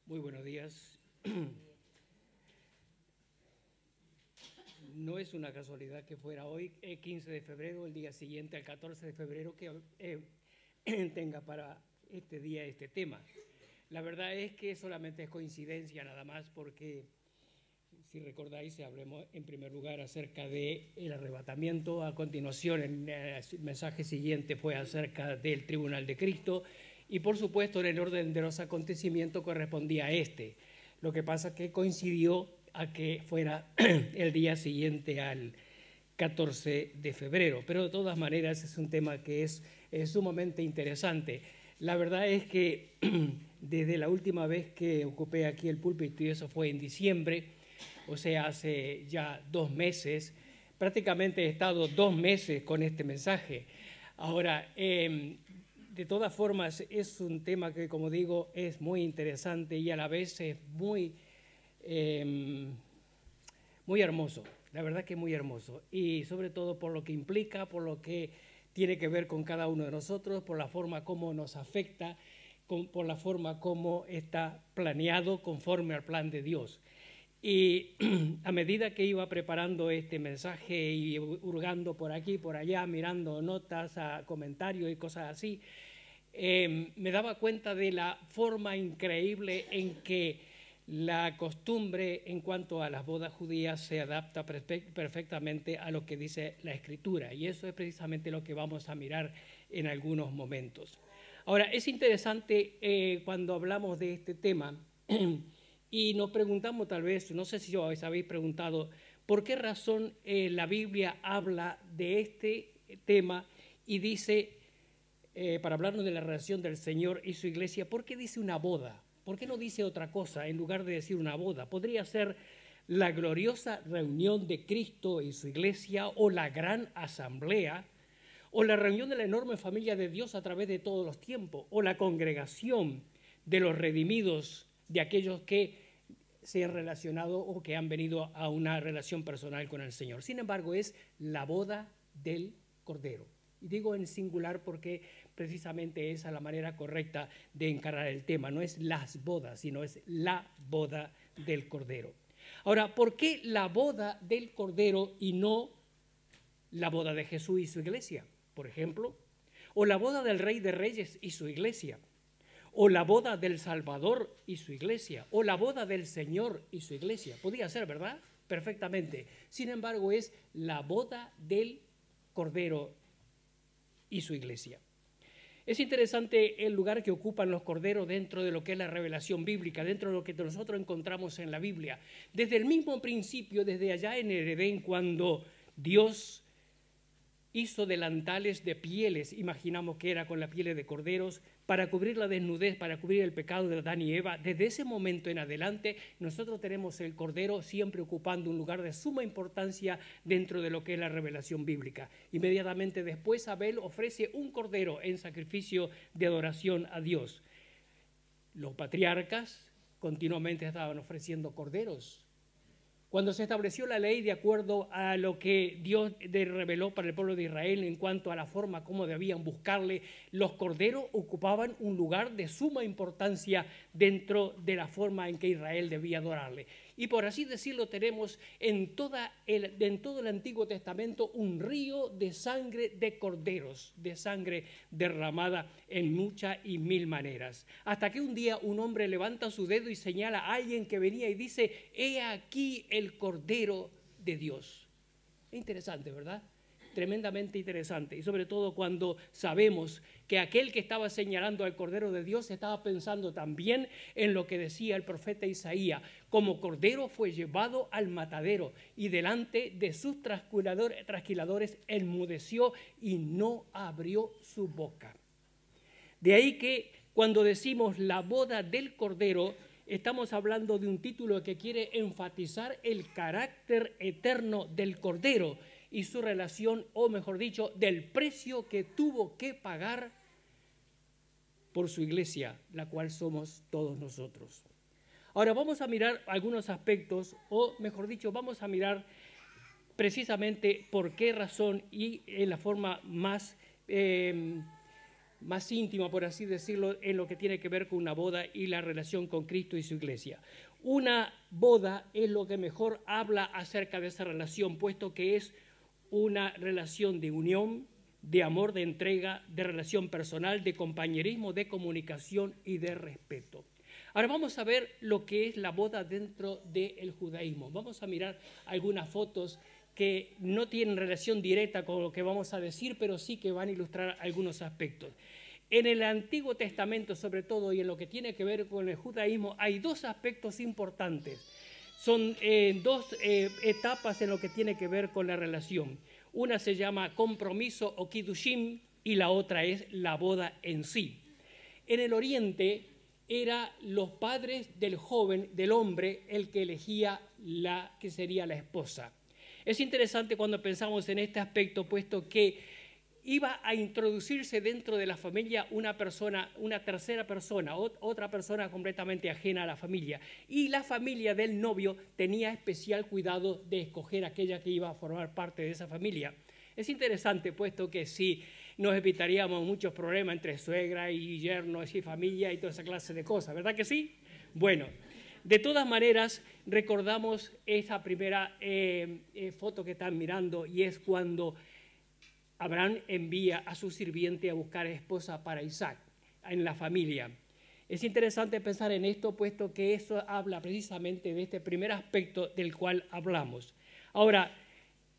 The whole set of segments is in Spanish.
Muy buenos días. No es una casualidad que fuera hoy, 15 de febrero, el día siguiente al 14 de febrero, que tenga para este día este tema. La verdad es que solamente es coincidencia nada más, porque si recordáis, hablemos en primer lugar acerca del arrebatamiento. A continuación, el mensaje siguiente fue acerca del tribunal de Cristo. Y por supuesto, en el orden de los acontecimientos correspondía a este. Lo que pasa es que coincidió a que fuera el día siguiente al 14 de febrero. Pero de todas maneras es un tema que es sumamente interesante. La verdad es que desde la última vez que ocupé aquí el púlpito, y eso fue en diciembre, o sea, hace ya 2 meses, prácticamente he estado 2 meses con este mensaje. Ahora, de todas formas, es un tema que, como digo, es muy interesante y a la vez es muy hermoso. La verdad que es muy hermoso. Y sobre todo por lo que implica, por lo que tiene que ver con cada uno de nosotros, por la forma como nos afecta, por la forma como está planeado conforme al plan de Dios. Y a medida que iba preparando este mensaje y hurgando por aquí, por allá, mirando notas, comentarios y cosas así, me daba cuenta de la forma increíble en que la costumbre en cuanto a las bodas judías se adapta perfectamente a lo que dice la Escritura. Y eso es precisamente lo que vamos a mirar en algunos momentos. Ahora, es interesante cuando hablamos de este tema y nos preguntamos tal vez, no sé si os habéis preguntado, ¿por qué razón la Biblia habla de este tema y dice, para hablarnos de la relación del Señor y su iglesia, ¿por qué dice una boda? ¿Por qué no dice otra cosa en lugar de decir una boda? Podría ser la gloriosa reunión de Cristo y su iglesia, o la gran asamblea, o la reunión de la enorme familia de Dios a través de todos los tiempos, o la congregación de los redimidos, de aquellos que se han relacionado o que han venido a una relación personal con el Señor. Sin embargo, es la boda del Cordero. Y digo en singular porque precisamente esa es la manera correcta de encarar el tema. No es las bodas, sino es la boda del Cordero. Ahora, ¿por qué la boda del Cordero y no la boda de Jesús y su iglesia, por ejemplo? O la boda del Rey de Reyes y su iglesia. O la boda del Salvador y su iglesia, o la boda del Señor y su iglesia. Podría ser, ¿verdad? Perfectamente. Sin embargo, es la boda del Cordero y su iglesia. Es interesante el lugar que ocupan los corderos dentro de lo que es la revelación bíblica, dentro de lo que nosotros encontramos en la Biblia. Desde el mismo principio, desde allá en el Edén, cuando Dios hizo delantales de pieles, imaginamos que era con la piel de corderos, para cubrir la desnudez, para cubrir el pecado de Adán y Eva. Desde ese momento en adelante, nosotros tenemos el cordero siempre ocupando un lugar de suma importancia dentro de lo que es la revelación bíblica. Inmediatamente después, Abel ofrece un cordero en sacrificio de adoración a Dios. Los patriarcas continuamente estaban ofreciendo corderos. Cuando se estableció la ley de acuerdo a lo que Dios reveló para el pueblo de Israel en cuanto a la forma como debían buscarle, los corderos ocupaban un lugar de suma importancia dentro de la forma en que Israel debía adorarle. Y por así decirlo, tenemos en todo el Antiguo Testamento un río de sangre de corderos, de sangre derramada en muchas y mil maneras. Hasta que un día un hombre levanta su dedo y señala a alguien que venía y dice: «He aquí el Cordero de Dios». Interesante, ¿verdad? Tremendamente interesante, y sobre todo cuando sabemos que aquel que estaba señalando al Cordero de Dios estaba pensando también en lo que decía el profeta Isaías: como cordero fue llevado al matadero, y delante de sus trasquiladores enmudeció y no abrió su boca. De ahí que cuando decimos la boda del Cordero, estamos hablando de un título que quiere enfatizar el carácter eterno del Cordero y su relación, o mejor dicho, del precio que tuvo que pagar por su iglesia, la cual somos todos nosotros. Ahora vamos a mirar algunos aspectos, o mejor dicho, vamos a mirar precisamente por qué razón y en la forma más más íntima, por así decirlo, en lo que tiene que ver con una boda y la relación con Cristo y su iglesia. Una boda es lo que mejor habla acerca de esa relación, puesto que es una relación de unión, de amor, de entrega, de relación personal, de compañerismo, de comunicación y de respeto. Ahora vamos a ver lo que es la boda dentro del judaísmo. Vamos a mirar algunas fotos que no tienen relación directa con lo que vamos a decir, pero sí que van a ilustrar algunos aspectos. En el Antiguo Testamento, sobre todo, y en lo que tiene que ver con el judaísmo, hay dos aspectos importantes. Son dos etapas en lo que tiene que ver con la relación. Una se llama compromiso o kiddushim y la otra es la boda en sí. En el Oriente eran los padres del joven, del hombre, el que elegía la que sería la esposa. Es interesante cuando pensamos en este aspecto, puesto que iba a introducirse dentro de la familia una persona, una tercera persona, otra persona completamente ajena a la familia. Y la familia del novio tenía especial cuidado de escoger aquella que iba a formar parte de esa familia. Es interesante, puesto que sí nos evitaríamos muchos problemas entre suegra y yernos y familia y toda esa clase de cosas, ¿verdad que sí? Bueno, de todas maneras, recordamos esa primera foto que están mirando, y es cuando Abraham envía a su sirviente a buscar esposa para Isaac en la familia. Es interesante pensar en esto, puesto que eso habla precisamente de este primer aspecto del cual hablamos. Ahora,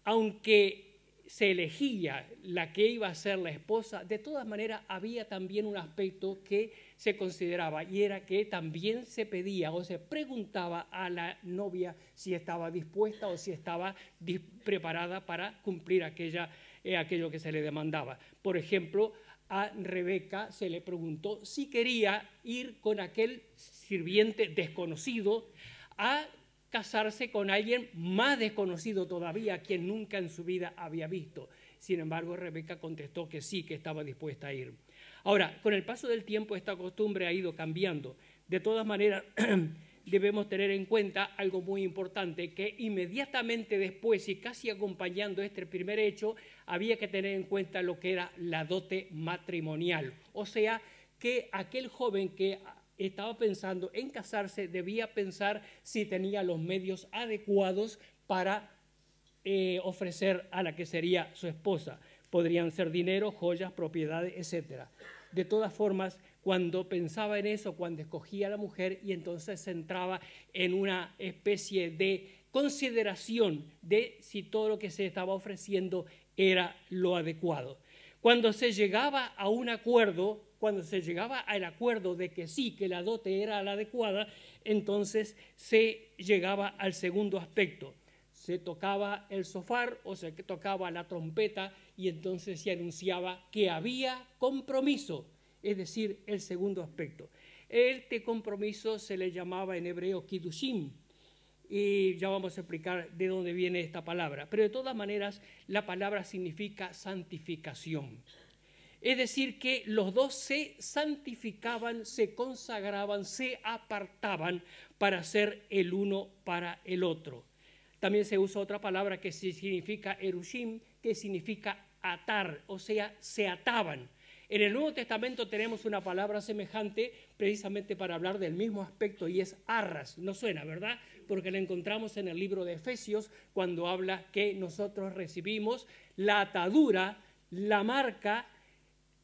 aunque se elegía la que iba a ser la esposa, de todas maneras había también un aspecto que se consideraba, y era que también se pedía o se preguntaba a la novia si estaba dispuesta o si estaba preparada para cumplir aquello que se le demandaba. Por ejemplo, a Rebeca se le preguntó si quería ir con aquel sirviente desconocido a casarse con alguien más desconocido todavía, quien nunca en su vida había visto. Sin embargo, Rebeca contestó que sí, que estaba dispuesta a ir. Ahora, con el paso del tiempo esta costumbre ha ido cambiando. De todas maneras, debemos tener en cuenta algo muy importante, que inmediatamente después y casi acompañando este primer hecho, había que tener en cuenta lo que era la dote matrimonial. O sea, que aquel joven que estaba pensando en casarse debía pensar si tenía los medios adecuados para ofrecer a la que sería su esposa. Podrían ser dinero, joyas, propiedades, etc. De todas formas, cuando pensaba en eso, cuando escogía a la mujer, y entonces se entraba en una especie de consideración de si todo lo que se estaba ofreciendo era lo adecuado. Cuando se llegaba a un acuerdo, cuando se llegaba al acuerdo de que sí, que la dote era la adecuada, entonces se llegaba al segundo aspecto. Se tocaba el shofar o se tocaba la trompeta, y entonces se anunciaba que había compromiso, es decir, el segundo aspecto. Este compromiso se le llamaba en hebreo kiddushim, y ya vamos a explicar de dónde viene esta palabra. Pero de todas maneras, la palabra significa santificación. Es decir, que los dos se santificaban, se consagraban, se apartaban para ser el uno para el otro. También se usa otra palabra que significa erushim, que significa atar, o sea, se ataban. En el Nuevo Testamento tenemos una palabra semejante precisamente para hablar del mismo aspecto, y es arras. No suena, ¿verdad? Porque la encontramos en el libro de Efesios, cuando habla que nosotros recibimos la atadura, la marca,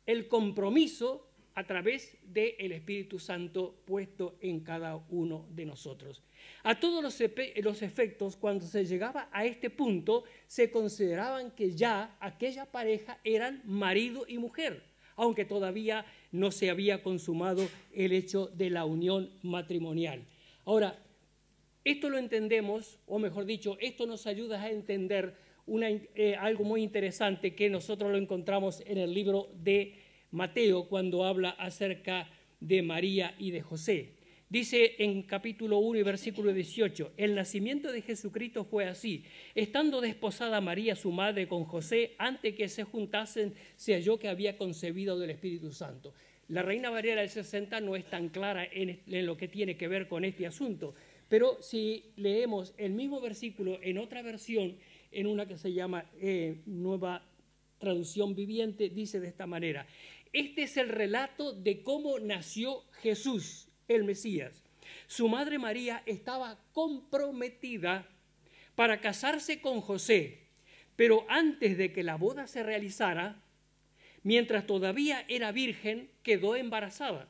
el compromiso a través del Espíritu Santo puesto en cada uno de nosotros. A todos los efectos, cuando se llegaba a este punto, se consideraban que ya aquella pareja eran marido y mujer, aunque todavía no se había consumado el hecho de la unión matrimonial. Ahora, esto lo entendemos, o mejor dicho, esto nos ayuda a entender algo muy interesante que nosotros lo encontramos en el libro de Mateo, cuando habla acerca de María y de José. Dice en capítulo 1 y versículo 18, el nacimiento de Jesucristo fue así. Estando desposada María, su madre, con José, antes que se juntasen, se halló que había concebido del Espíritu Santo. La Reina Valera del 60 no es tan clara en lo que tiene que ver con este asunto, pero si leemos el mismo versículo en otra versión, en una que se llama Nueva traducción viviente, dice de esta manera: este es el relato de cómo nació Jesús, el Mesías. Su madre María estaba comprometida para casarse con José, pero antes de que la boda se realizara, mientras todavía era virgen, quedó embarazada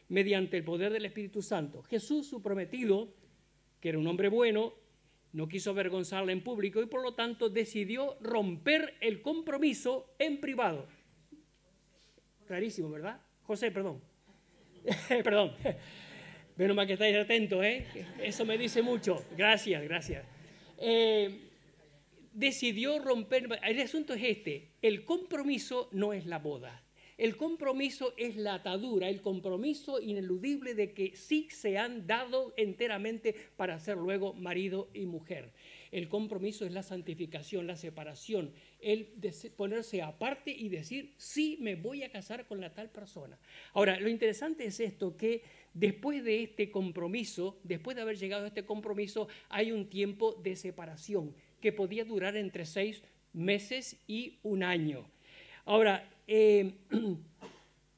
mediante el poder del Espíritu Santo. Jesús, su prometido, que era un hombre bueno, no quiso avergonzarla en público y por lo tanto decidió romper el compromiso en privado. Clarísimo, ¿verdad? José, perdón. Perdón. Menos mal que estáis atentos, ¿eh? Eso me dice mucho. Gracias, gracias. Decidió romper. El asunto es este: el compromiso no es la boda. El compromiso es la atadura, el compromiso ineludible de que sí se han dado enteramente para ser luego marido y mujer. El compromiso es la santificación, la separación, el ponerse aparte y decir, sí, me voy a casar con la tal persona. Ahora, lo interesante es esto, que después de este compromiso, después de haber llegado a este compromiso, hay un tiempo de separación que podía durar entre 6 meses y 1 año. Ahora,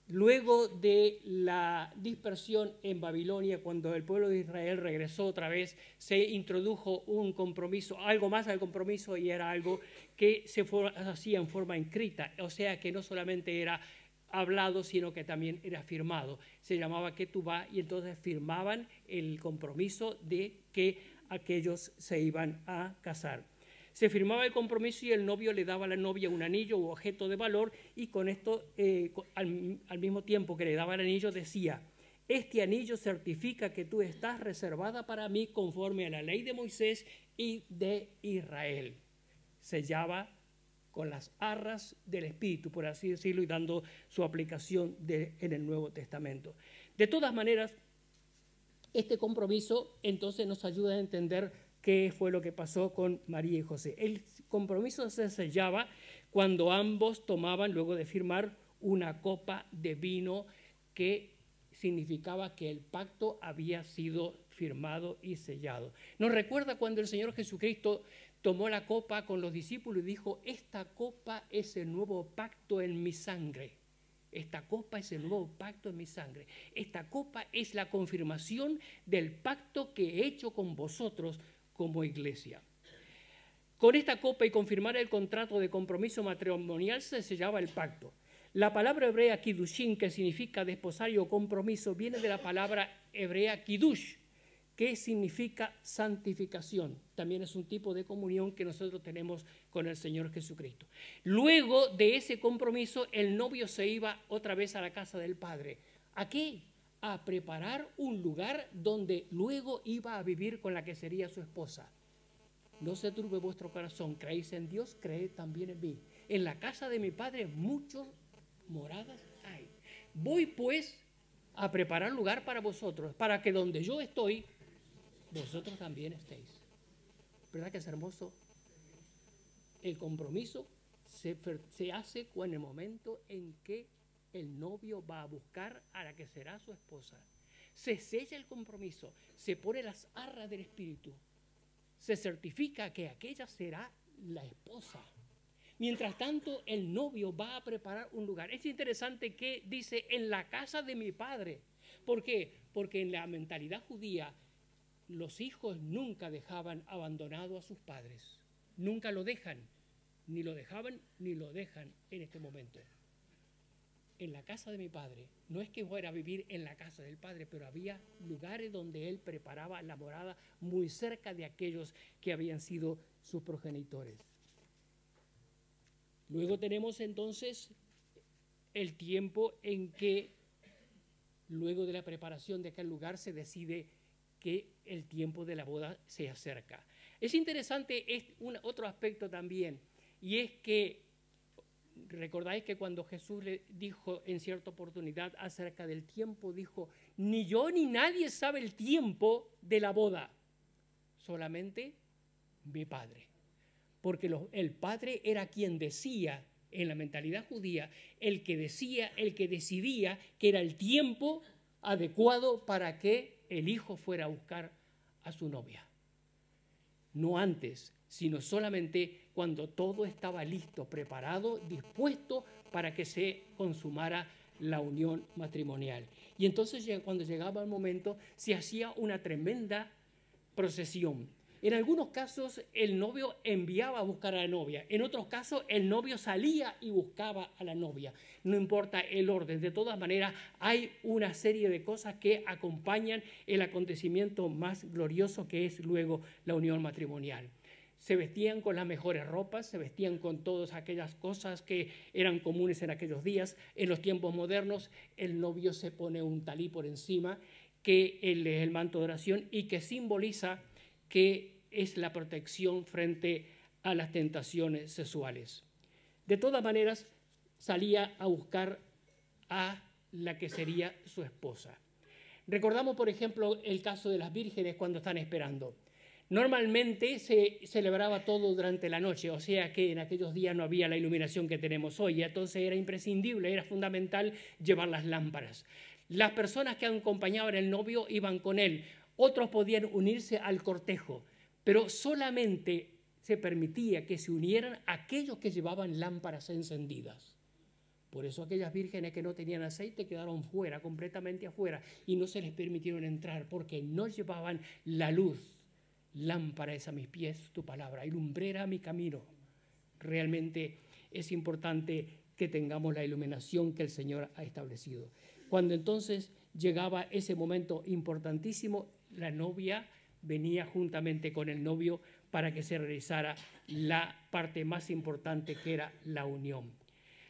luego de la dispersión en Babilonia, cuando el pueblo de Israel regresó otra vez, se introdujo un compromiso, algo más al compromiso, y era algo que se hacía en forma escrita, o sea que no solamente era hablado, sino que también era firmado. Se llamaba ketubá, y entonces firmaban el compromiso de que aquellos se iban a casar. Se firmaba el compromiso y el novio le daba a la novia un anillo u objeto de valor, y con esto, al mismo tiempo que le daba el anillo, decía: este anillo certifica que tú estás reservada para mí conforme a la ley de Moisés y de Israel. Sellaba con las arras del Espíritu, por así decirlo, y dando su aplicación en el Nuevo Testamento. De todas maneras, este compromiso entonces nos ayuda a entender qué fue lo que pasó con María y José. El compromiso se sellaba cuando ambos tomaban, luego de firmar, una copa de vino, que significaba que el pacto había sido firmado y sellado. Nos recuerda cuando el Señor Jesucristo tomó la copa con los discípulos y dijo: esta copa es el nuevo pacto en mi sangre. Esta copa es el nuevo pacto en mi sangre. Esta copa es la confirmación del pacto que he hecho con vosotros como iglesia. Con esta copa y confirmar el contrato de compromiso matrimonial se sellaba el pacto. La palabra hebrea kiddushin, que significa desposario o compromiso, viene de la palabra hebrea kiddush, que significa santificación. También es un tipo de comunión que nosotros tenemos con el Señor Jesucristo. Luego de ese compromiso, el novio se iba otra vez a la casa del padre. ¿A qué? A preparar un lugar donde luego iba a vivir con la que sería su esposa. No se turbe vuestro corazón, creéis en Dios, creed también en mí. En la casa de mi padre muchas moradas hay. Voy pues a preparar lugar para vosotros, para que donde yo estoy, vosotros también estéis. ¿Verdad que es hermoso? El compromiso se hace en el momento en que el novio va a buscar a la que será su esposa. Se sella el compromiso, se pone las arras del Espíritu, se certifica que aquella será la esposa. Mientras tanto, el novio va a preparar un lugar. Es interesante que dice: en la casa de mi padre. ¿Por qué? Porque en la mentalidad judía, los hijos nunca dejaban abandonado a sus padres. Nunca lo dejan. Ni lo dejaban ni lo dejan en este momento. En la casa de mi padre. No es que fuera a vivir en la casa del padre, pero había lugares donde él preparaba la morada muy cerca de aquellos que habían sido sus progenitores. Luego tenemos entonces el tiempo en que, luego de la preparación de aquel lugar, se decide que el tiempo de la boda se acerca. Es interesante otro aspecto también, y es que recordáis que cuando Jesús le dijo en cierta oportunidad acerca del tiempo, dijo: ni yo ni nadie sabe el tiempo de la boda, solamente mi Padre. Porque el Padre era quien decía, en la mentalidad judía, el que decidía que era el tiempo adecuado para que el hijo fuera a buscar a su novia. No antes, sino solamente cuando todo estaba listo, preparado, dispuesto para que se consumara la unión matrimonial. Y entonces cuando llegaba el momento se hacía una tremenda procesión. En algunos casos el novio enviaba a buscar a la novia, en otros casos el novio salía y buscaba a la novia. No importa el orden, de todas maneras hay una serie de cosas que acompañan el acontecimiento más glorioso que es luego la unión matrimonial. Se vestían con las mejores ropas, se vestían con todas aquellas cosas que eran comunes en aquellos días. En los tiempos modernos el novio se pone un talí por encima, que es el manto de oración y que simboliza que es la protección frente a las tentaciones sexuales. De todas maneras, salía a buscar a la que sería su esposa. Recordamos, por ejemplo, el caso de las vírgenes cuando están esperando. Normalmente se celebraba todo durante la noche, o sea que en aquellos días no había la iluminación que tenemos hoy, entonces era imprescindible, era fundamental llevar las lámparas. Las personas que acompañaban al novio iban con él, otros podían unirse al cortejo, pero solamente se permitía que se unieran aquellos que llevaban lámparas encendidas. Por eso aquellas vírgenes que no tenían aceite quedaron fuera, completamente afuera, y no se les permitieron entrar porque no llevaban la luz. Lámpara es a mis pies tu palabra y lumbrera mi camino. Realmente es importante que tengamos la iluminación que el Señor ha establecido. Cuando entonces llegaba ese momento importantísimo, la novia venía juntamente con el novio para que se realizara la parte más importante, que era la unión.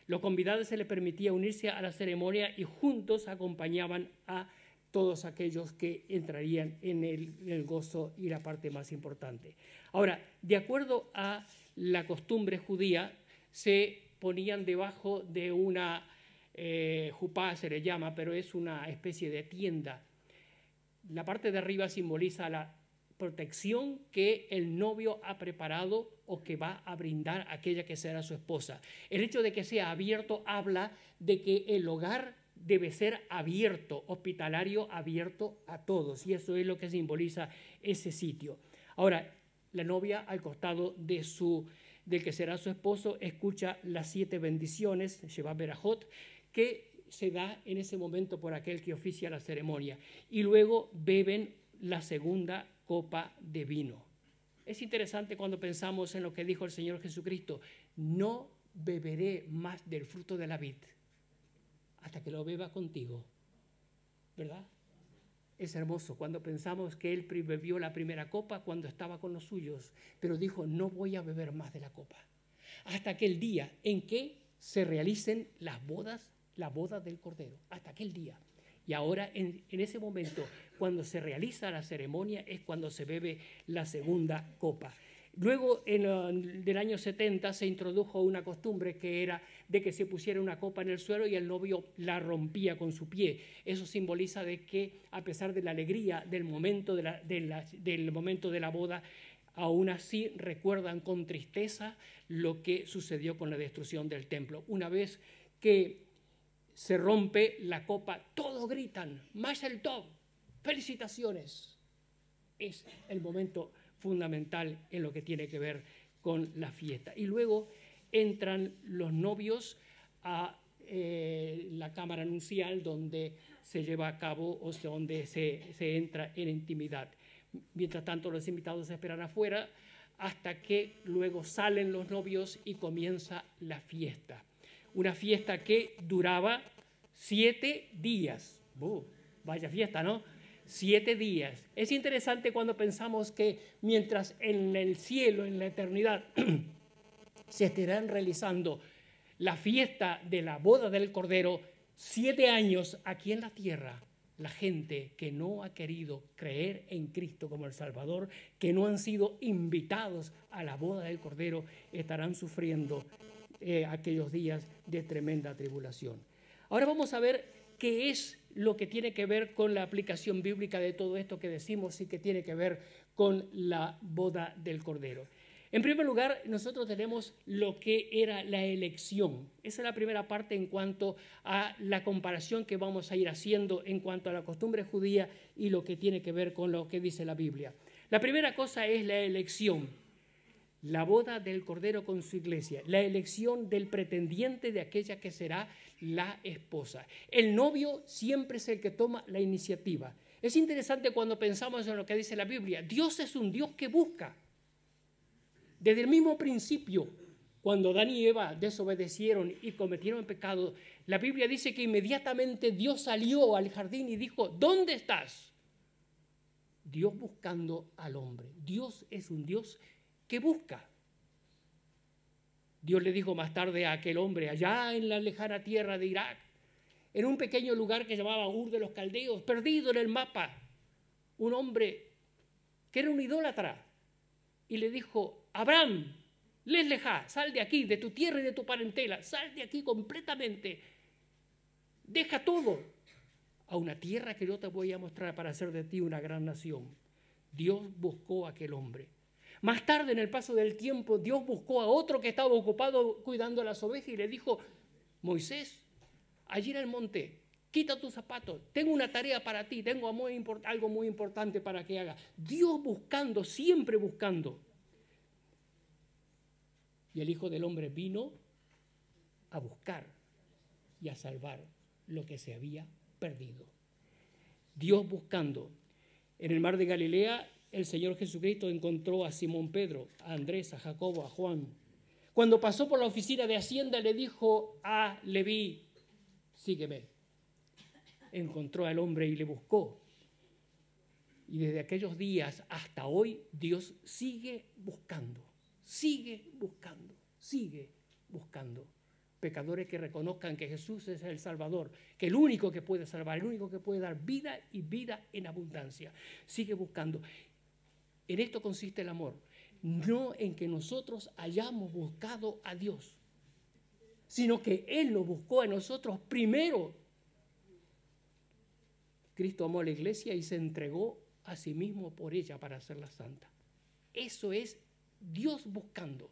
Los convidados se les permitía unirse a la ceremonia y juntos acompañaban a todos aquellos que entrarían en el gozo y la parte más importante. Ahora, de acuerdo a la costumbre judía, se ponían debajo de una jupá, se le llama, pero es una especie de tienda. La parte de arriba simboliza la protección que el novio ha preparado o que va a brindar a aquella que será su esposa. El hecho de que sea abierto habla de que el hogar debe ser abierto, hospitalario, abierto a todos, y eso es lo que simboliza ese sitio. Ahora, la novia al costado del que será su esposo escucha las 7 bendiciones, Sheva Berajot, que se da en ese momento por aquel que oficia la ceremonia, y luego beben la segunda copa de vino. Es interesante cuando pensamos en lo que dijo el Señor Jesucristo: no beberé más del fruto de la vid hasta que lo beba contigo, ¿verdad? Es hermoso cuando pensamos que Él bebió la primera copa cuando estaba con los suyos, pero dijo: no voy a beber más de la copa hasta aquel día en que se realicen las bodas, la boda del Cordero, hasta aquel día. Y ahora en ese momento, cuando se realiza la ceremonia, es cuando se bebe la segunda copa. Luego, del año 70, se introdujo una costumbre que era de que se pusiera una copa en el suelo y el novio la rompía con su pie. Eso simboliza de que, a pesar de la alegría del momento del momento de la boda, aún así recuerdan con tristeza lo que sucedió con la destrucción del templo. Una vez que se rompe la copa, todos gritan: Mazel Tov, felicitaciones. Es el momento fundamental en lo que tiene que ver con la fiesta. Y luego entran los novios a la cámara nupcial, donde se lleva a cabo, o sea, donde se entra en intimidad. Mientras tanto, los invitados esperan afuera hasta que luego salen los novios y comienza la fiesta. Una fiesta que duraba 7 días. Vaya fiesta, ¿no? 7 días. Es interesante cuando pensamos que mientras en el cielo, en la eternidad, se estarán realizando la fiesta de la boda del Cordero, 7 años aquí en la tierra, la gente que no ha querido creer en Cristo como el Salvador, que no han sido invitados a la boda del Cordero, estarán sufriendo aquellos días de tremenda tribulación. Ahora vamos a ver qué es lo que tiene que ver con la aplicación bíblica de todo esto que decimos y que tiene que ver con la boda del Cordero. En primer lugar, nosotros tenemos lo que era la elección. Esa es la primera parte en cuanto a la comparación que vamos a ir haciendo en cuanto a la costumbre judía y lo que tiene que ver con lo que dice la Biblia. La primera cosa es la elección. La boda del Cordero con su iglesia, la elección del pretendiente de aquella que será la esposa. El novio siempre es el que toma la iniciativa. Es interesante cuando pensamos en lo que dice la Biblia. Dios es un Dios que busca. Desde el mismo principio, cuando Adán y Eva desobedecieron y cometieron pecado, la Biblia dice que inmediatamente Dios salió al jardín y dijo, ¿dónde estás? Dios buscando al hombre. Dios es un Dios que busca. Dios le dijo más tarde a aquel hombre allá en la lejana tierra de Irak, en un pequeño lugar que llamaba Ur de los Caldeos, perdido en el mapa, un hombre que era un idólatra, y le dijo, Abraham, leslejá, sal de aquí, de tu tierra y de tu parentela, sal de aquí completamente, deja todo a una tierra que yo te voy a mostrar para hacer de ti una gran nación. Dios buscó a aquel hombre. Más tarde, en el paso del tiempo, Dios buscó a otro que estaba ocupado cuidando las ovejas y le dijo, Moisés, allí en el monte, quita tus zapatos, tengo una tarea para ti, tengo algo muy importante para que hagas. Dios buscando, siempre buscando. Y el Hijo del Hombre vino a buscar y a salvar lo que se había perdido. Dios buscando. En el mar de Galilea, el Señor Jesucristo encontró a Simón Pedro, a Andrés, a Jacobo, a Juan. Cuando pasó por la oficina de Hacienda, le dijo a Leví, sígueme. Encontró al hombre y le buscó. Y desde aquellos días hasta hoy, Dios sigue buscando, sigue buscando, sigue buscando. Pecadores que reconozcan que Jesús es el Salvador, que el único que puede salvar, el único que puede dar vida y vida en abundancia. Sigue buscando. En esto consiste el amor, no en que nosotros hayamos buscado a Dios, sino que Él nos buscó a nosotros primero. Cristo amó a la iglesia y se entregó a sí mismo por ella para hacerla santa. Eso es Dios buscando.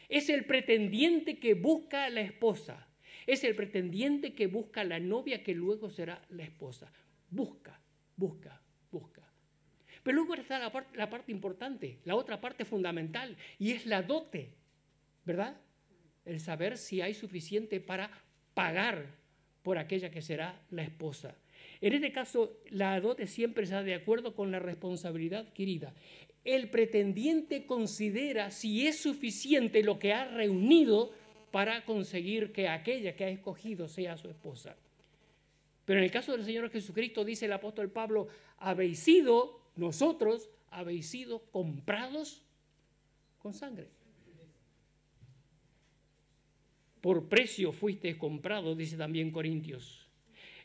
Es el pretendiente que busca a la esposa. Es el pretendiente que busca a la novia que luego será la esposa. Busca, busca, busca. Pero luego está la parte importante, la otra parte fundamental, y es la dote, ¿verdad? El saber si hay suficiente para pagar por aquella que será la esposa. En este caso, la dote siempre está de acuerdo con la responsabilidad adquirida. El pretendiente considera si es suficiente lo que ha reunido para conseguir que aquella que ha escogido sea su esposa. Pero en el caso del Señor Jesucristo, dice el apóstol Pablo, nosotros habéis sido comprados con sangre. Por precio fuiste comprados, dice también Corintios.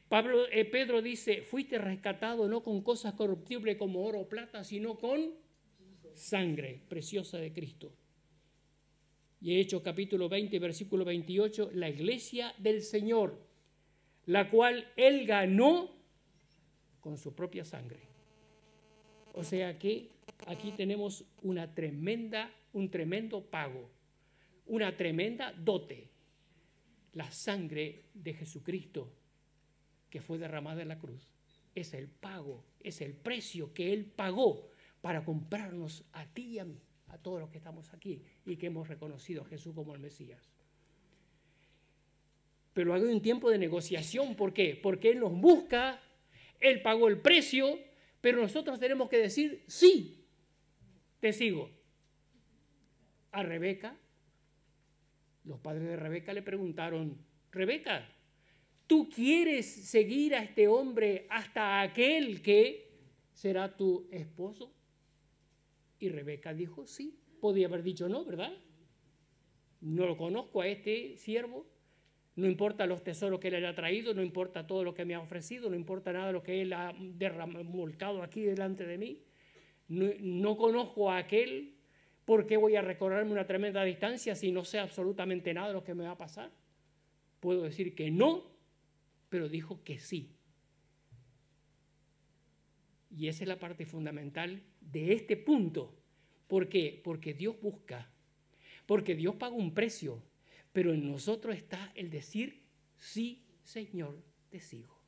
Pedro dice, fuiste rescatado no con cosas corruptibles como oro o plata, sino con sangre preciosa de Cristo. Y Hechos capítulo 20, versículo 28, la iglesia del Señor, la cual Él ganó con su propia sangre. O sea que aquí tenemos un tremendo pago, una tremenda dote, la sangre de Jesucristo que fue derramada en la cruz. Es el pago, es el precio que Él pagó para comprarnos a ti y a mí, a todos los que estamos aquí y que hemos reconocido a Jesús como el Mesías. Pero hay un tiempo de negociación. ¿Por qué? Porque Él nos busca, Él pagó el precio, pero nosotros tenemos que decir, sí, te sigo. A Rebeca, los padres de Rebeca le preguntaron, Rebeca, ¿tú quieres seguir a este hombre hasta aquel que será tu esposo? Y Rebeca dijo, sí. Podía haber dicho no, ¿verdad? No lo conozco a este siervo, no importa los tesoros que él haya traído, no importa todo lo que me ha ofrecido, no importa nada de lo que él ha volcado aquí delante de mí. No conozco a aquel, ¿por qué voy a recorrerme una tremenda distancia si no sé absolutamente nada de lo que me va a pasar? Puedo decir que no, pero dijo que sí. Y esa es la parte fundamental de este punto. ¿Por qué? Porque Dios busca, porque Dios paga un precio, pero en nosotros está el decir, sí, Señor, te sigo.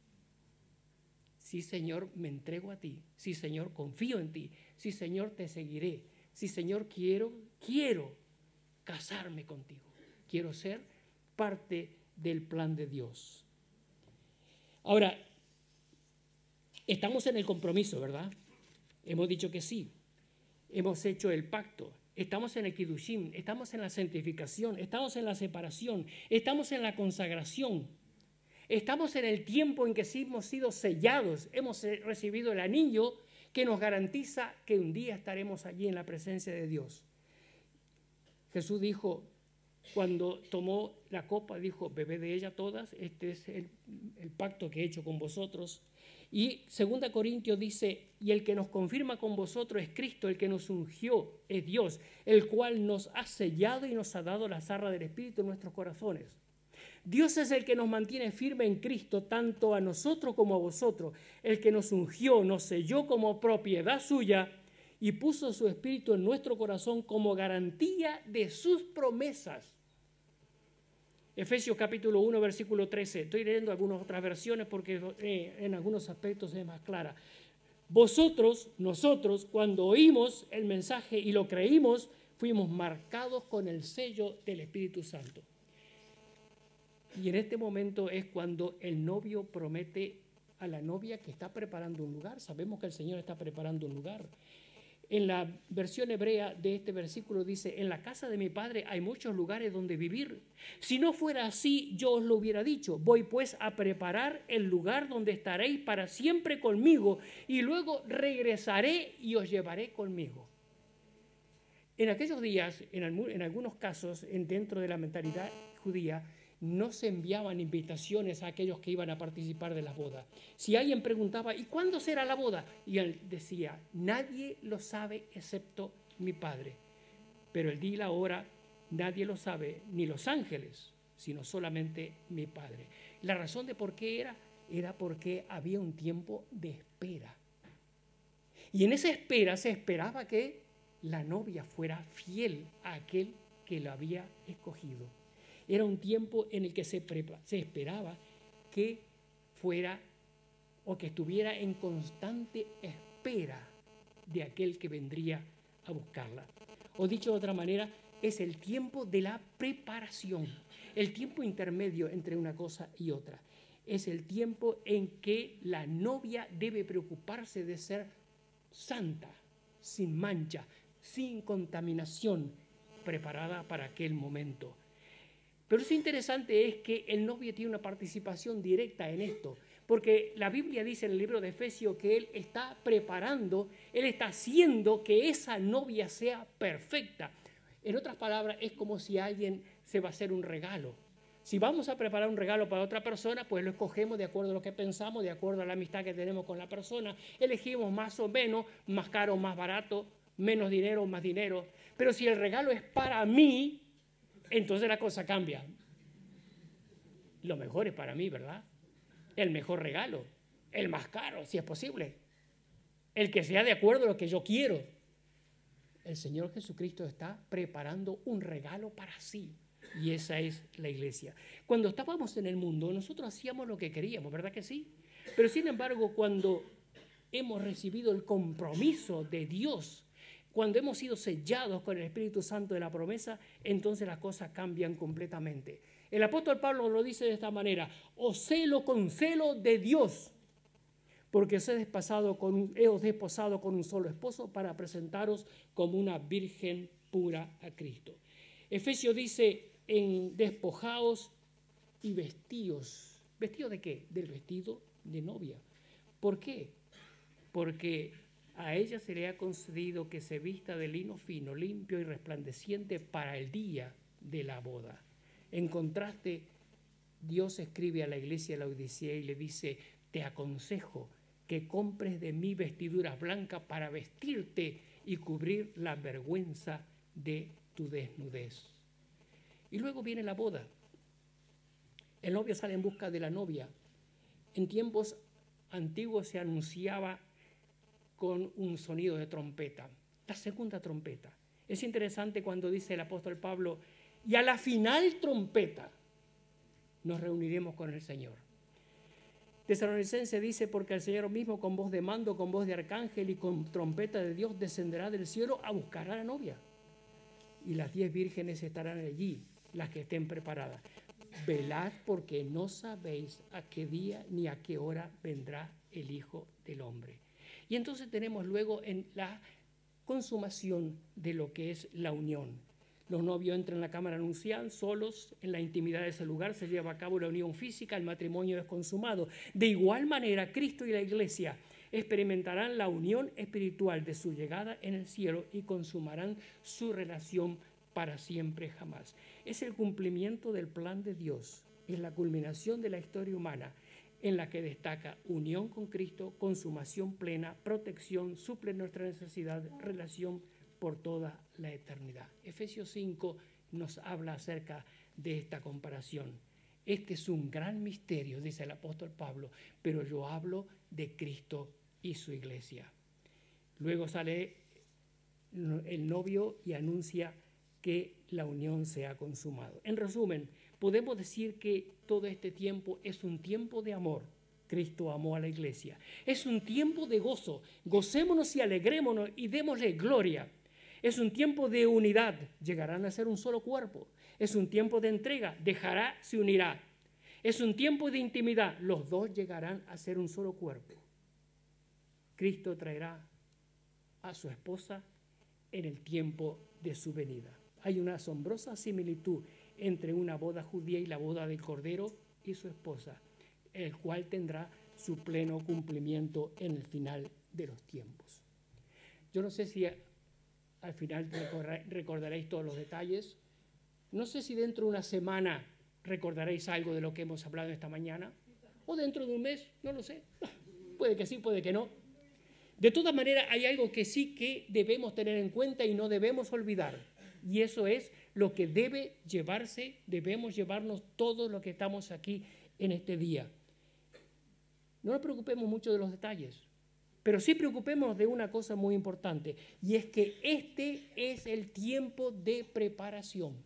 Sí, Señor, me entrego a ti. Sí, Señor, confío en ti. Sí, Señor, te seguiré. Sí, Señor, quiero quiero casarme contigo, quiero ser parte del plan de Dios. Ahora, estamos en el compromiso, ¿verdad? Hemos dicho que sí, hemos hecho el pacto, estamos en el Kiddushim, estamos en la santificación, estamos en la separación, estamos en la consagración, estamos en el tiempo en que sí hemos sido sellados, hemos recibido el anillo que nos garantiza que un día estaremos allí en la presencia de Dios. Jesús dijo, cuando tomó la copa, dijo, bebed de ella todas, este es el pacto que he hecho con vosotros. Y 2 Corintios dice, y el que nos confirma con vosotros es Cristo, el que nos ungió es Dios, el cual nos ha sellado y nos ha dado la zarra del Espíritu en nuestros corazones. Dios es el que nos mantiene firme en Cristo, tanto a nosotros como a vosotros, el que nos ungió, nos selló como propiedad suya y puso su Espíritu en nuestro corazón como garantía de sus promesas. Efesios capítulo 1, versículo 13. Estoy leyendo algunas otras versiones porque en algunos aspectos es más clara. Nosotros, cuando oímos el mensaje y lo creímos, fuimos marcados con el sello del Espíritu Santo. Y en este momento es cuando el novio promete a la novia que está preparando un lugar. Sabemos que el Señor está preparando un lugar. En la versión hebrea de este versículo dice, en la casa de mi padre hay muchos lugares donde vivir. Si no fuera así, yo os lo hubiera dicho. Voy pues a preparar el lugar donde estaréis para siempre conmigo y luego regresaré y os llevaré conmigo. En aquellos días, en algunos casos, dentro de la mentalidad judía, no se enviaban invitaciones a aquellos que iban a participar de la boda. Si alguien preguntaba, ¿y cuándo será la boda? Y él decía, nadie lo sabe excepto mi Padre. Pero el día y la hora nadie lo sabe, ni los ángeles, sino solamente mi Padre. La razón de por qué era porque había un tiempo de espera. Y en esa espera se esperaba que la novia fuera fiel a aquel que lo había escogido. Era un tiempo en el que se esperaba que fuera o que estuviera en constante espera de aquel que vendría a buscarla. O dicho de otra manera, es el tiempo de la preparación, el tiempo intermedio entre una cosa y otra. Es el tiempo en que la novia debe preocuparse de ser santa, sin mancha, sin contaminación, preparada para aquel momento. Pero lo interesante es que el novio tiene una participación directa en esto, porque la Biblia dice en el libro de Efesios que él está preparando, él está haciendo que esa novia sea perfecta. En otras palabras, es como si alguien se va a hacer un regalo. Si vamos a preparar un regalo para otra persona, pues lo escogemos de acuerdo a lo que pensamos, de acuerdo a la amistad que tenemos con la persona. Elegimos más o menos, más caro o más barato, menos dinero o más dinero. Pero si el regalo es para mí, entonces la cosa cambia. Lo mejor es para mí, ¿verdad? El mejor regalo, el más caro, si es posible. El que sea de acuerdo a lo que yo quiero. El Señor Jesucristo está preparando un regalo para sí. Y esa es la iglesia. Cuando estábamos en el mundo, nosotros hacíamos lo que queríamos, ¿verdad que sí? Pero sin embargo, cuando hemos recibido el compromiso de Dios, cuando hemos sido sellados con el Espíritu Santo de la promesa, entonces las cosas cambian completamente. El apóstol Pablo lo dice de esta manera, os celo con celo de Dios, porque os he desposado con un solo esposo para presentaros como una virgen pura a Cristo. Efesios dice, en despojaos y vestíos. ¿Vestido de qué? Del vestido de novia. ¿Por qué? Porque a ella se le ha concedido que se vista de lino fino, limpio y resplandeciente para el día de la boda. En contraste, Dios escribe a la iglesia de la Odisea y le dice, te aconsejo que compres de mí vestiduras blancas para vestirte y cubrir la vergüenza de tu desnudez. Y luego viene la boda. El novio sale en busca de la novia. En tiempos antiguos se anunciaba con un sonido de trompeta, la segunda trompeta. Es interesante cuando dice el apóstol Pablo, y a la final trompeta nos reuniremos con el Señor. Tesalonicense dice, porque el Señor mismo con voz de mando, con voz de arcángel y con trompeta de Dios descenderá del cielo a buscar a la novia. y las 10 vírgenes estarán allí, las que estén preparadas. Velad porque no sabéis a qué día ni a qué hora vendrá el Hijo del Hombre. Y entonces tenemos luego en la consumación de lo que es la unión. Los novios entran en la cámara nupcial solos, en la intimidad de ese lugar se lleva a cabo la unión física, el matrimonio es consumado. De igual manera, Cristo y la Iglesia experimentarán la unión espiritual de su llegada en el cielo y consumarán su relación para siempre jamás. Es el cumplimiento del plan de Dios, es la culminación de la historia humana en la que destaca unión con Cristo, consumación plena, protección, suple nuestra necesidad, relación por toda la eternidad. Efesios 5 nos habla acerca de esta comparación. Este es un gran misterio, dice el apóstol Pablo, pero yo hablo de Cristo y su iglesia. Luego sale el novio y anuncia que la unión se ha consumado. En resumen, podemos decir que todo este tiempo es un tiempo de amor. Cristo amó a la iglesia. Es un tiempo de gozo. Gocémonos y alegrémonos y démosle gloria. Es un tiempo de unidad. Llegarán a ser un solo cuerpo. Es un tiempo de entrega. Dejará, se unirá. Es un tiempo de intimidad. Los dos llegarán a ser un solo cuerpo. Cristo traerá a su esposa en el tiempo de su venida. Hay una asombrosa similitud entre una boda judía y la boda del Cordero y su esposa, el cual tendrá su pleno cumplimiento en el final de los tiempos. Yo no sé si al final recordaréis todos los detalles. No sé si dentro de una semana recordaréis algo de lo que hemos hablado esta mañana, o dentro de un mes, no lo sé. Puede que sí, puede que no. De todas maneras, hay algo que sí que debemos tener en cuenta y no debemos olvidar. Y eso es lo que debe llevarse, debemos llevarnos todos los que estamos aquí en este día. No nos preocupemos mucho de los detalles, pero sí preocupémonos de una cosa muy importante, y es que este es el tiempo de preparación.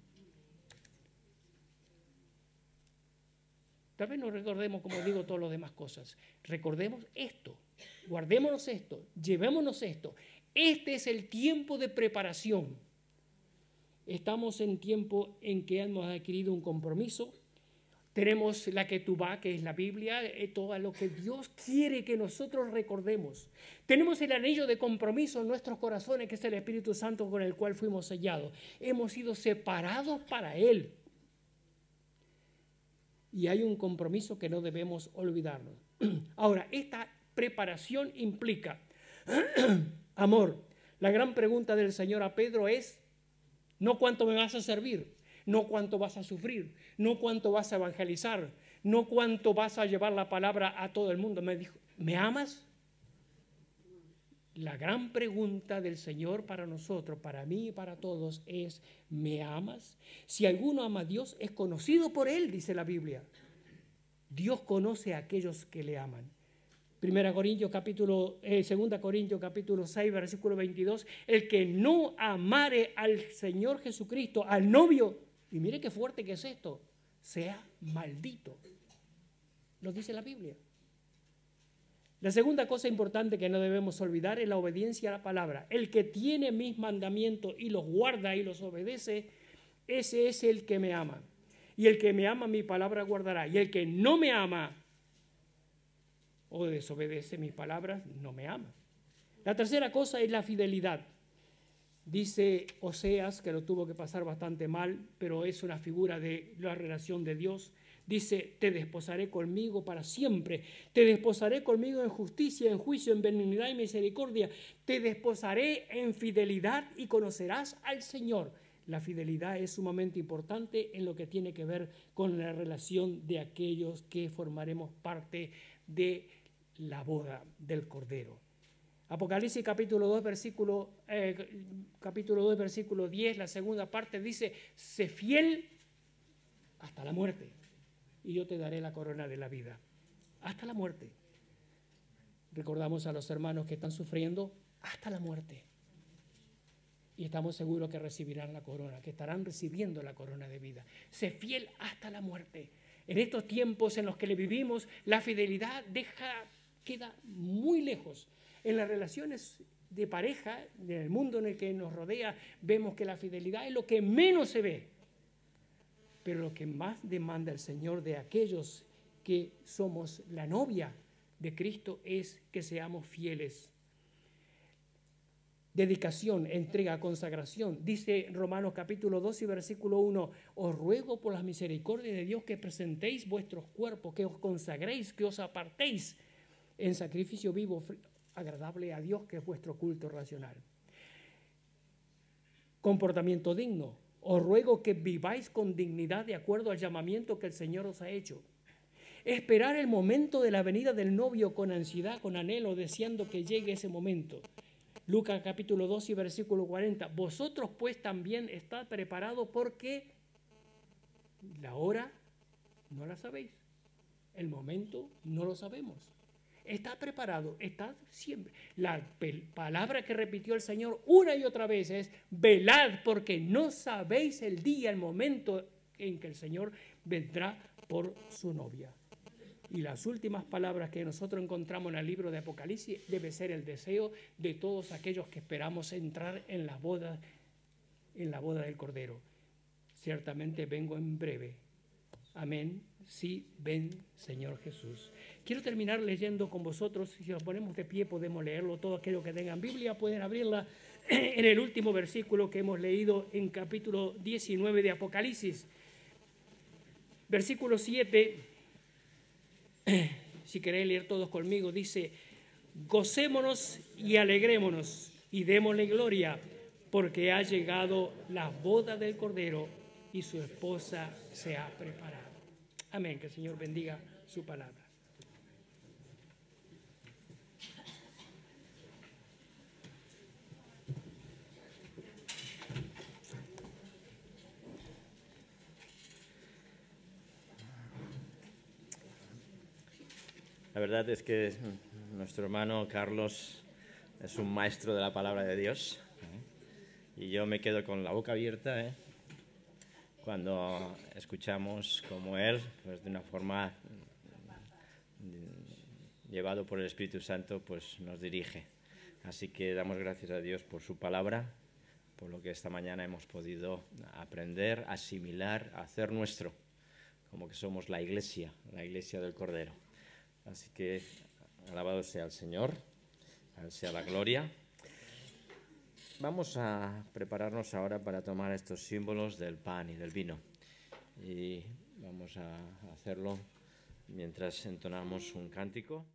Tal vez no recordemos, como digo, todas las demás cosas. Recordemos esto, guardémonos esto, llevémonos esto. Este es el tiempo de preparación. Estamos en tiempo en que hemos adquirido un compromiso. Tenemos la ketubá, que es la Biblia, todo lo que Dios quiere que nosotros recordemos. Tenemos el anillo de compromiso en nuestros corazones, que es el Espíritu Santo con el cual fuimos sellados. Hemos sido separados para Él. Y hay un compromiso que no debemos olvidarnos. Ahora, esta preparación implica amor. La gran pregunta del Señor a Pedro es: no cuánto me vas a servir, no cuánto vas a sufrir, no cuánto vas a evangelizar, no cuánto vas a llevar la palabra a todo el mundo. Me dijo, ¿me amas? La gran pregunta del Señor para nosotros, para mí y para todos es: ¿me amas? Si alguno ama a Dios, es conocido por Él, dice la Biblia. Dios conoce a aquellos que le aman. 2 Corintios capítulo 6, versículo 22, el que no amare al Señor Jesucristo, al novio, y mire qué fuerte que es esto, sea maldito. Lo dice la Biblia. La segunda cosa importante que no debemos olvidar es la obediencia a la palabra. El que tiene mis mandamientos y los guarda y los obedece, ese es el que me ama. Y el que me ama, mi palabra guardará. Y el que no me ama o desobedece mis palabras, no me ama. La tercera cosa es la fidelidad. Dice Oseas, que lo tuvo que pasar bastante mal, pero es una figura de la relación de Dios. Dice: te desposaré conmigo para siempre, te desposaré conmigo en justicia, en juicio, en benignidad y misericordia, te desposaré en fidelidad y conocerás al Señor. La fidelidad es sumamente importante en lo que tiene que ver con la relación de aquellos que formaremos parte de la boda del Cordero. Apocalipsis capítulo 2, versículo 10, la segunda parte dice: sé fiel hasta la muerte y yo te daré la corona de la vida. Hasta la muerte. Recordamos a los hermanos que están sufriendo hasta la muerte. Y estamos seguros que recibirán la corona, que estarán recibiendo la corona de vida. Sé fiel hasta la muerte. En estos tiempos en los que le vivimos, la fidelidad queda muy lejos. En las relaciones de pareja, en el mundo en el que nos rodea, vemos que la fidelidad es lo que menos se ve. Pero lo que más demanda el Señor de aquellos que somos la novia de Cristo es que seamos fieles. Dedicación, entrega, consagración. Dice Romanos capítulo 2 y versículo 1, os ruego por las misericordias de Dios que presentéis vuestros cuerpos, que os consagréis, que os apartéis en sacrificio vivo, agradable a Dios, que es vuestro culto racional. Comportamiento digno. Os ruego que viváis con dignidad de acuerdo al llamamiento que el Señor os ha hecho. Esperar el momento de la venida del novio con ansiedad, con anhelo, deseando que llegue ese momento. Lucas capítulo 2 y versículo 40. Vosotros pues también estad preparados porque la hora no la sabéis. El momento no lo sabemos. Estad preparado, estad siempre. La palabra que repitió el Señor una y otra vez es velad porque no sabéis el día, el momento en que el Señor vendrá por su novia. Y las últimas palabras que nosotros encontramos en el libro de Apocalipsis debe ser el deseo de todos aquellos que esperamos entrar en la boda del Cordero. Ciertamente vengo en breve. Amén. Sí, ven, Señor Jesús. Quiero terminar leyendo con vosotros. Si nos ponemos de pie podemos leerlo. Todo aquello que tengan Biblia pueden abrirla en el último versículo que hemos leído en capítulo 19 de Apocalipsis. Versículo 7. Si queréis leer todos conmigo, dice, gocémonos y alegrémonos y démosle gloria, porque ha llegado la boda del Cordero y su esposa se ha preparado. Amén, que el Señor bendiga su palabra. La verdad es que nuestro hermano Carlos es un maestro de la palabra de Dios, y yo me quedo con la boca abierta cuando escuchamos como él, pues de una forma llevado por el Espíritu Santo, pues nos dirige. Así que damos gracias a Dios por su palabra, por lo que esta mañana hemos podido aprender, asimilar, hacer nuestro, como que somos la iglesia del Cordero. Así que alabado sea el Señor, a Él sea la gloria. Vamos a prepararnos ahora para tomar estos símbolos del pan y del vino. Y vamos a hacerlo mientras entonamos un cántico.